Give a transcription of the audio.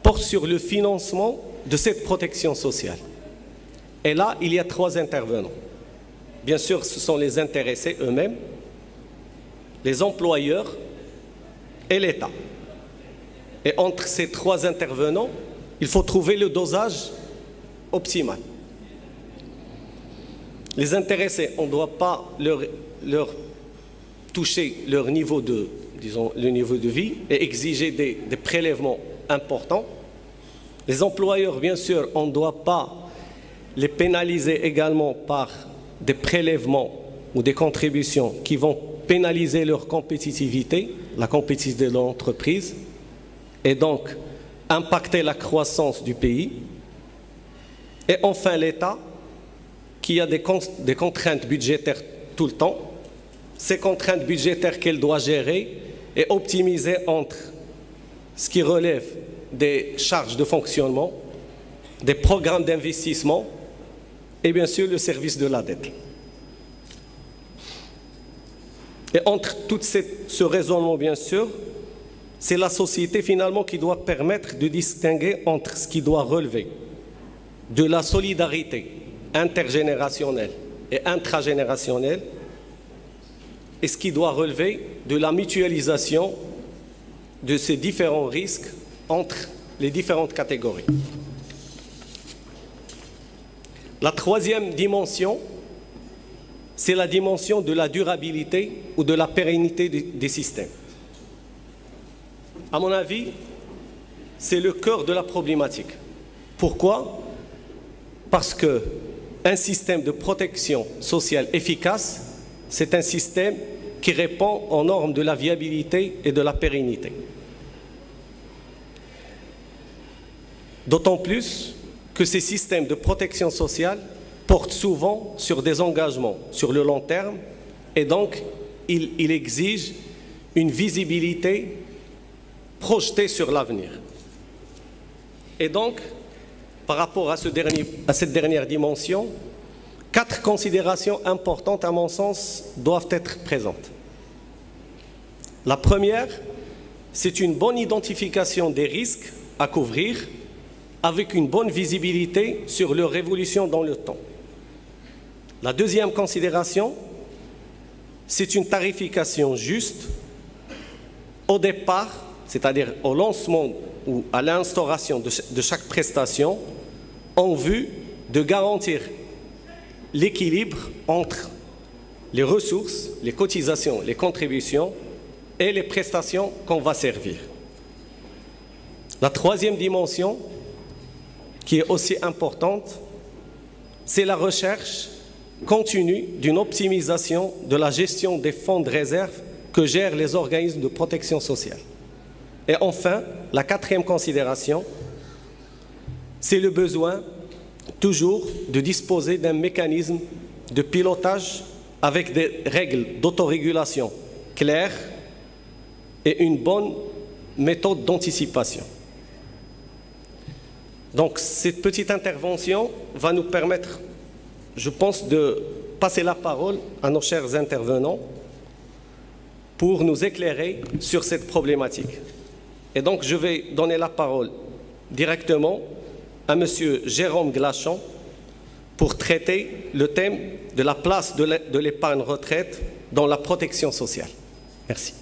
porte sur le financement de cette protection sociale. Et là, il y a 3 intervenants. Bien sûr, ce sont les intéressés eux-mêmes, les employeurs et l'État. Et entre ces 3 intervenants, il faut trouver le dosage optimal. Les intéressés, on ne doit pas leur toucher leur niveau de, disons, le niveau de vie et exiger des prélèvements importants. Les employeurs, bien sûr, on ne doit pas les pénaliser également par des prélèvements ou des contributions qui vont pénaliser leur compétitivité, la compétitivité de l'entreprise, et donc impacter la croissance du pays. Et enfin, l'État, qui a des contraintes budgétaires tout le temps, ces contraintes budgétaires qu'elle doit gérer et optimiser entre ce qui relève des charges de fonctionnement, des programmes d'investissement et bien sûr le service de la dette. Et entre tout ce raisonnement, bien sûr, c'est la société finalement qui doit permettre de distinguer entre ce qui doit relever de la solidarité intergénérationnelle et intragénérationnelle et ce qui doit relever de la mutualisation de ces différents risques entre les différentes catégories. La 3e dimension, c'est la dimension de la durabilité ou de la pérennité des systèmes. À mon avis, c'est le cœur de la problématique. Pourquoi? Parce qu'un système de protection sociale efficace, c'est un système qui répond aux normes de la viabilité et de la pérennité. D'autant plus que ces systèmes de protection sociale portent souvent sur des engagements sur le long terme et donc il exige une visibilité projetée sur l'avenir. Et donc, par rapport à cette dernière dimension, 4 considérations importantes, à mon sens, doivent être présentes. La première, c'est une bonne identification des risques à couvrir avec une bonne visibilité sur leur évolution dans le temps. La deuxième considération, c'est une tarification juste au départ, c'est-à-dire au lancement ou à l'instauration de chaque prestation, en vue de garantir l'équilibre entre les ressources, les cotisations, les contributions et les prestations qu'on va servir. La 3e dimension, qui est aussi importante, c'est la recherche continue d'une optimisation de la gestion des fonds de réserve que gèrent les organismes de protection sociale. Et enfin, la 4e considération, c'est le besoin toujours de disposer d'un mécanisme de pilotage avec des règles d'autorégulation claires et une bonne méthode d'anticipation. Donc cette petite intervention va nous permettre, je pense, de passer la parole à nos chers intervenants pour nous éclairer sur cette problématique. Et donc je vais donner la parole directement à M. Jérôme Glachon pour traiter le thème de la place de l'épargne retraite dans la protection sociale. Merci.